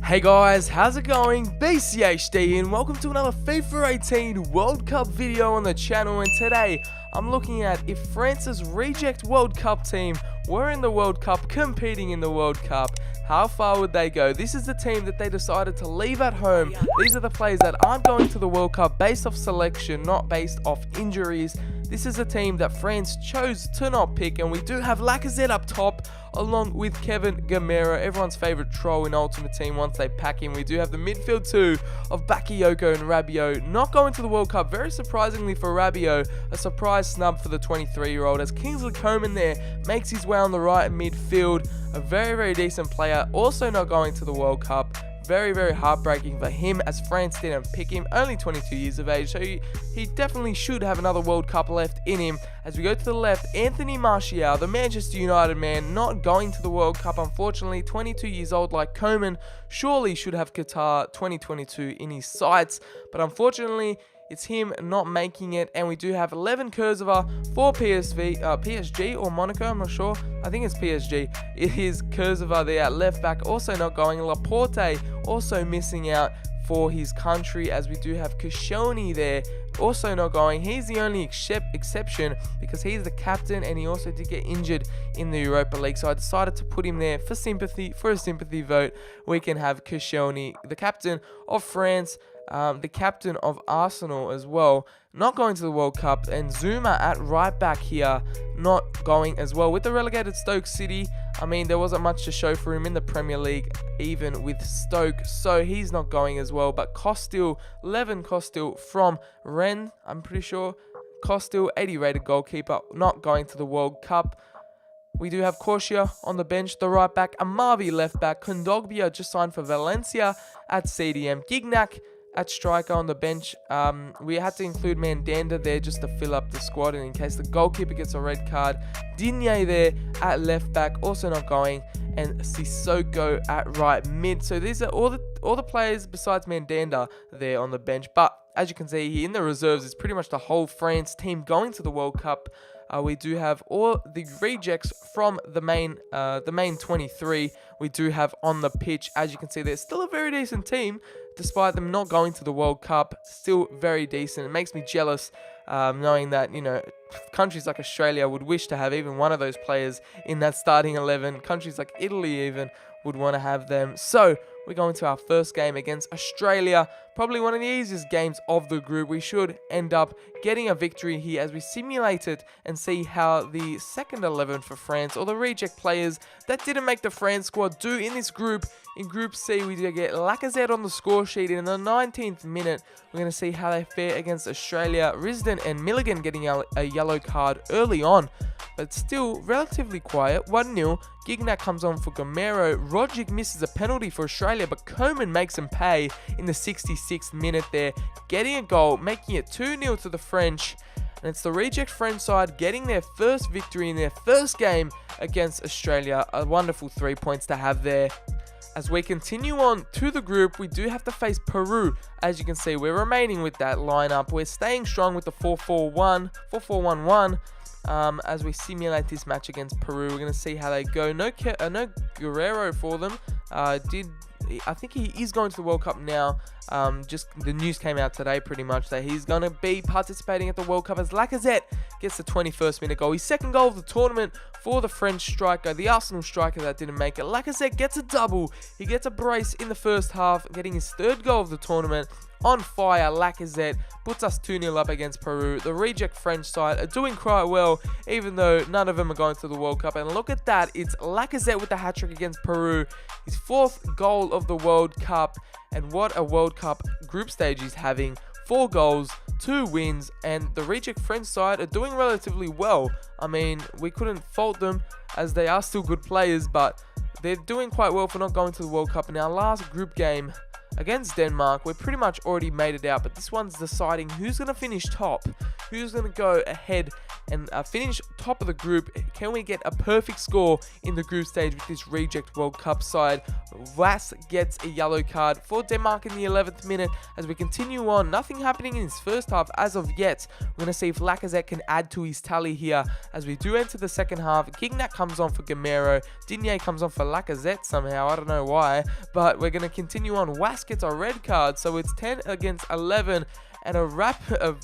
Hey guys, how's it going? BCHD and welcome to another FIFA 18 World Cup video on the channel, and today I'm looking at if France's reject World Cup team were in the World Cup, competing in the World Cup, how far would they go? This is the team that they decided to leave at home. These are the players that aren't going to the World Cup based off selection, not based off injuries. This is a team that France chose to not pick, and we do have Lacazette up top along with Kevin Gamera, everyone's favourite troll in Ultimate Team once they pack him. We do have the midfield two of Bakayoko and Rabiot not going to the World Cup. Very surprisingly for Rabiot, a surprise snub for the 23-year-old as Kingsley Coman there makes his way on the right midfield. A very decent player, also not going to the World Cup. Very heartbreaking for him as France didn't pick him, only 22 years of age, so he definitely should have another World Cup left in him. As we go to the left, Anthony Martial, the Manchester United man, not going to the World Cup unfortunately, 22 years old like Coman, surely should have Qatar 2022 in his sights, but unfortunately it's him not making it. And we do have 11 Kurzawa for PSG or Monaco, I'm not sure. I think it's PSG. It is Kurzawa there at left back, also not going. Laporte also missing out for his country, as we do have Koscielny there, also not going. He's the only exception because he's the captain and he also did get injured in the Europa League, so I decided to put him there for sympathy, for a sympathy vote. We can have Koscielny, the captain of France, the captain of Arsenal as well, not going to the World Cup, and Zuma at right back here not going as well. With the relegated Stoke City, I mean, there wasn't much to show for him in the Premier League, even with Stoke, so he's not going as well. But Costil, Levin Costil from Rennes, I'm pretty sure. Costil, 80 rated goalkeeper, not going to the World Cup. We do have Corsia on the bench, the right back, Amavi left back, Kondogbia just signed for Valencia at CDM, Gignac at striker on the bench. We had to include Mandanda there just to fill up the squad and in case the goalkeeper gets a red card. Digne there at left back, also not going, and Sissoko at right mid. So these are all the players besides Mandanda there on the bench. But as you can see here in the reserves, it's pretty much the whole France team going to the World Cup. We do have all the rejects from the main 23. We do have on the pitch. As you can see, they're still a very decent team, despite them not going to the World Cup. Still very decent. It makes me jealous knowing that, you know, countries like Australia would wish to have even one of those players in that starting 11. Countries like Italy even would want to have them. So we're going to our first game against Australia. Probably one of the easiest games of the group. We should end up getting a victory here as we simulate it and see how the second 11 for France, or the reject players that didn't make the France squad, do in this group. In Group C, we do get Lacazette on the score sheet in the 19th minute. We're going to see how they fare against Australia. Risden and Milligan getting a yellow card early on, but still relatively quiet. 1-0. Gignac comes on for Gamero. Rogic misses a penalty for Australia, but Coman makes him pay in the 66th minute there, getting a goal, making it 2-0 to the French. And it's the reject French side getting their first victory in their first game against Australia. A wonderful 3 points to have there. As we continue on to the group, we do have to face Peru. As you can see, we're remaining with that lineup. We're staying strong with the 4-4-1. As we simulate this match against Peru, we're going to see how they go. No Guerrero for them. I think he is going to the World Cup now. Just the news came out today pretty much that he's going to be participating at the World Cup as Lacazette gets the 21st minute goal. His second goal of the tournament for the French striker, the Arsenal striker that didn't make it. Lacazette gets a double. He gets a brace in the first half, getting his third goal of the tournament. On fire, Lacazette puts us 2-0 up against Peru. The reject French side are doing quite well, even though none of them are going to the World Cup. And look at that, it's Lacazette with the hat-trick against Peru. His fourth goal of the World Cup. And what a World Cup group stage he's having. 4 goals, 2 wins, and the reject French side are doing relatively well. I mean, we couldn't fault them as they are still good players, but they're doing quite well for not going to the World Cup. In our last group game, against Denmark. We're pretty much already made it out, but this one's deciding who's going to finish top, who's going to go ahead and finish top of the group. Can we get a perfect score in the group stage with this reject World Cup side? Vas gets a yellow card for Denmark in the 11th minute. As we continue on, nothing happening in his first half as of yet. We're going to see if Lacazette can add to his tally here as we do enter the second half. Gignac comes on for Gamero. Digne comes on for Lacazette somehow. I don't know why, but we're going to continue on. Was gets a red card, so it's 10 against 11 and a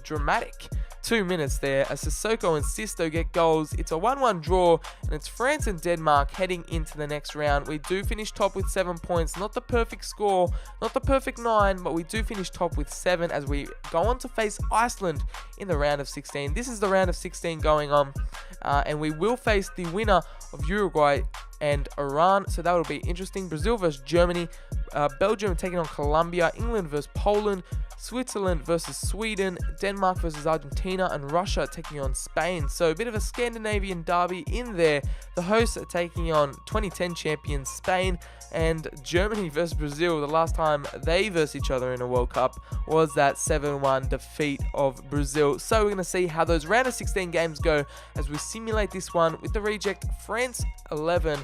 dramatic 2 minutes there as Sissoko and Sisto get goals. It's a 1-1 draw, and it's France and Denmark heading into the next round. We do finish top with 7 points. Not the perfect score, not the perfect 9, but we do finish top with 7 as we go on to face Iceland in the round of 16. This is the round of 16 going on, and we will face the winner of Uruguay and Iran, so that will be interesting. Brazil versus Germany, Belgium taking on Colombia, England versus Poland, Switzerland versus Sweden, Denmark versus Argentina, and Russia taking on Spain. So a bit of a Scandinavian derby in there. The hosts are taking on 2010 champions Spain, and Germany versus Brazil. The last time they versed each other in a World Cup was that 7-1 defeat of Brazil. So we're going to see how those round of 16 games go as we simulate this one with the reject France 11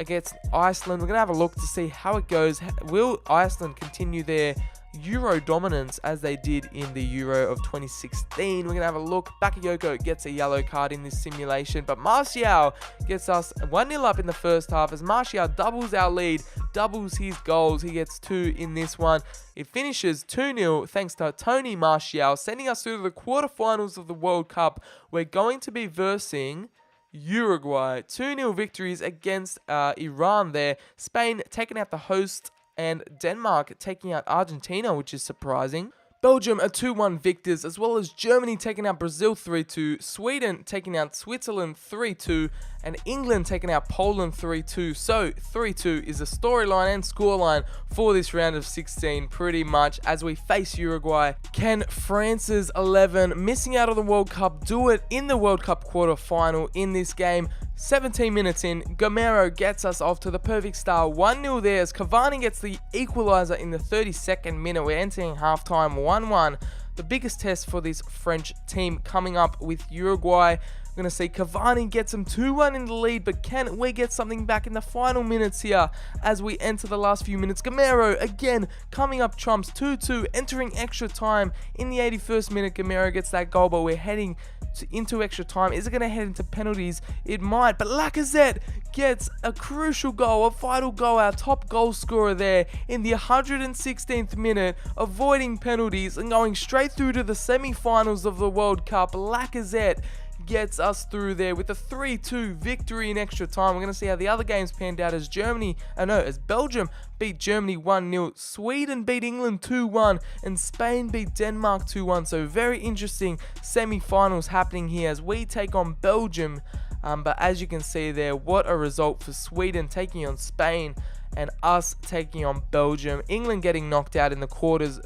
against Iceland. We're going to have a look to see how it goes. Will Iceland continue their Euro dominance as they did in the Euro of 2016? We're going to have a look. Bakayoko gets a yellow card in this simulation, but Martial gets us 1-0 up in the first half as Martial doubles our lead, doubles his goals. He gets 2 in this one. It finishes 2-0 thanks to Tony Martial, sending us through to the quarterfinals of the World Cup. We're going to be versing Uruguay. 2-0 victories against Iran there. Spain taking out the host, and Denmark taking out Argentina, which is surprising. Belgium are 2-1 victors, as well as Germany taking out Brazil 3-2, Sweden taking out Switzerland 3-2, and England taking out Poland 3-2. So 3-2 is the storyline and scoreline for this round of 16 pretty much as we face Uruguay. Can France's 11, missing out on the World Cup, do it in the World Cup quarter final in this game? 17 minutes in, Gamero gets us off to the perfect start. 1-0 there as Cavani gets the equalizer in the 32nd minute. We're entering halftime 1-1. The biggest test for this French team coming up with Uruguay. We're going to see Cavani gets them 2-1 in the lead, but can we get something back in the final minutes here as we enter the last few minutes? Gamero again coming up trumps. 2-2, entering extra time in the 81st minute. Gamero gets that goal, but we're heading into extra time. Is it going to head into penalties? It might, but Lacazette gets a crucial goal, a vital goal, our top goal scorer there in the 116th minute, avoiding penalties and going straight through to the semi-finals of the World Cup. Lacazette gets us through there with a 3-2 victory in extra time. We're going to see how the other games panned out as as Belgium beat Germany 1-0, Sweden beat England 2-1, and Spain beat Denmark 2-1. So very interesting semi-finals happening here as we take on Belgium. But as you can see there, what a result for Sweden taking on Spain and us taking on Belgium. England getting knocked out in the quarters.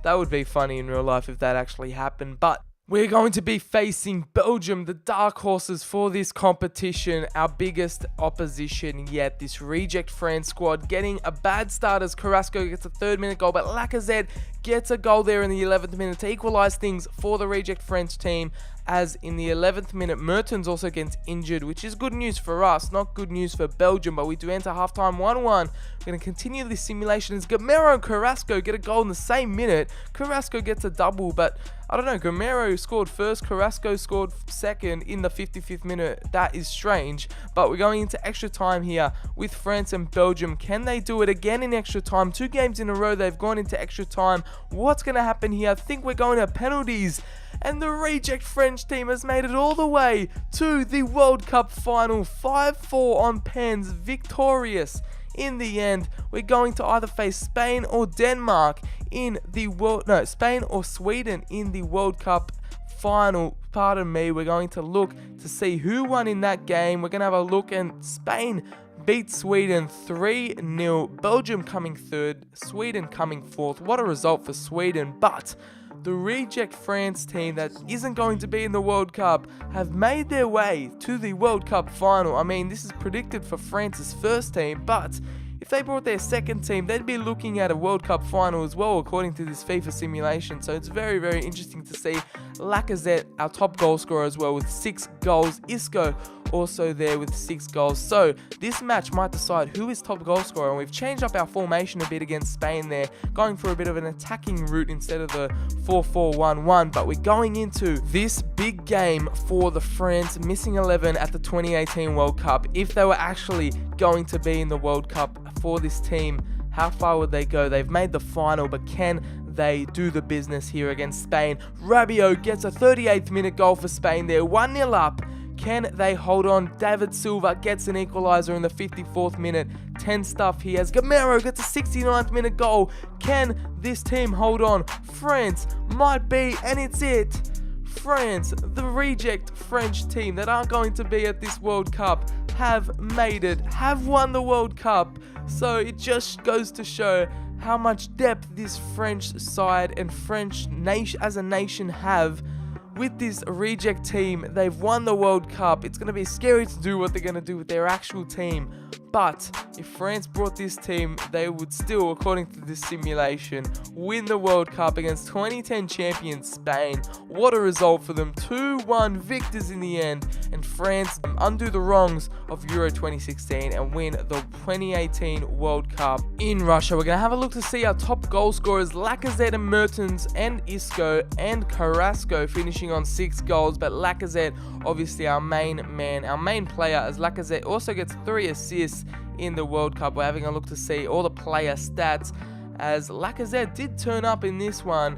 That would be funny in real life if that actually happened. But we're going to be facing Belgium, the dark horses for this competition, our biggest opposition yet. This reject France squad getting a bad start as Carrasco gets a 3rd minute goal, but Lacazette gets a goal there in the 11th minute to equalize things for the reject French team. As in the 11th minute, Mertens also gets injured, which is good news for us, not good news for Belgium, but we do enter halftime 1-1. We're going to continue this simulation as Gamero and Carrasco get a goal in the same minute. Carrasco gets a double, but I don't know, Gamero scored first, Carrasco scored second in the 55th minute. That is strange, but we're going into extra time here with France and Belgium. Can they do it again in extra time? 2 games in a row they've gone into extra time. What's going to happen here? I think we're going to penalties. And the reject French team has made it all the way to the World Cup final. 5-4 on pens, victorious. In the end, we're going to either face Spain or Denmark in the Spain or Sweden in the World Cup final. Pardon me, we're going to look to see who won in that game. We're going to have a look, and Spain beat Sweden 3-0. Belgium coming 3rd, Sweden coming 4th. What a result for Sweden, but the reject France team that isn't going to be in the World Cup have made their way to the World Cup final. I mean, this is predicted for France's first team, but If they brought their second team, they'd be looking at a World Cup final as well, according to this FIFA simulation. So it's very, very interesting to see. Lacazette, our top goal scorer as well, with 6 goals. Isco also there with 6 goals. So this match might decide who is top goal scorer, and we've changed up our formation a bit against Spain there, going for a bit of an attacking route instead of the 4-4-1-1. But we're going into this big game for the France missing 11 at the 2018 World Cup. If they were actually going to be in the World Cup for this team, how far would they go? They've made the final, but can they do the business here against Spain? Rabiot gets a 38th minute goal for Spain there, 1-0 up. Can they hold on? David Silva gets an equalizer in the 54th minute. 10 stuff he has. Gamero gets a 69th minute goal. Can this team hold on? France might be, and it's it. France, the reject French team that aren't going to be at this World Cup, have made it, have won the World Cup. So it just goes to show how much depth this French side and French nation as a nation have. With this reject team, they've won the World Cup. It's going to be scary to do what they're going to do with their actual team. But if France brought this team, they would still, according to this simulation, win the World Cup against 2010 champion Spain. What a result for them. 2-1 victors in the end. And France undo the wrongs of Euro 2016 and win the 2018 World Cup in Russia. We're going to have a look to see our top goal scorers, Lacazette and Mertens and Isco and Carrasco finishing on 6 goals. But Lacazette, obviously our main man, our main player, as Lacazette also gets 3 assists in the World Cup. We're having a look to see all the player stats, as Lacazette did turn up in this one.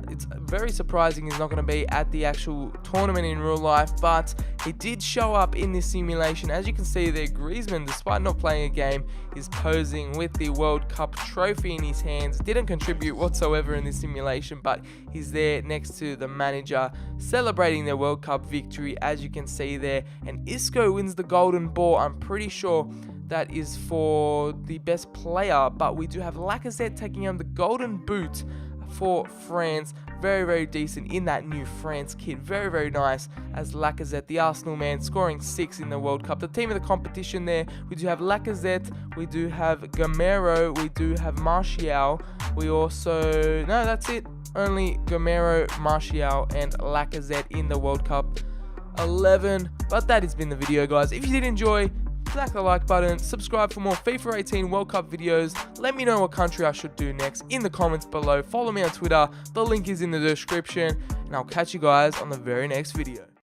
It's very surprising he's not going to be at the actual tournament in real life, but he did show up in this simulation. As you can see there, Griezmann, despite not playing a game, is posing with the World Cup trophy in his hands. Didn't contribute whatsoever in this simulation, but he's there next to the manager celebrating their World Cup victory, as you can see there. And Isco wins the golden ball. I'm pretty sure that is for the best player, but we do have Lacazette taking home the golden boot for France. Very, very decent in that new France kit. Very, very nice, as Lacazette, the Arsenal man, scoring 6 in the World Cup. The team of the competition there, we do have Lacazette, we do have Gamero, we do have Martial. We also, no, that's it. Only Gamero, Martial, and Lacazette in the World Cup 11. But that has been the video, guys. If you did enjoy, smack the like button, subscribe for more FIFA 18 World Cup videos. Let me know what country I should do next in the comments below. Follow me on Twitter, the link is in the description, and I'll catch you guys on the very next video.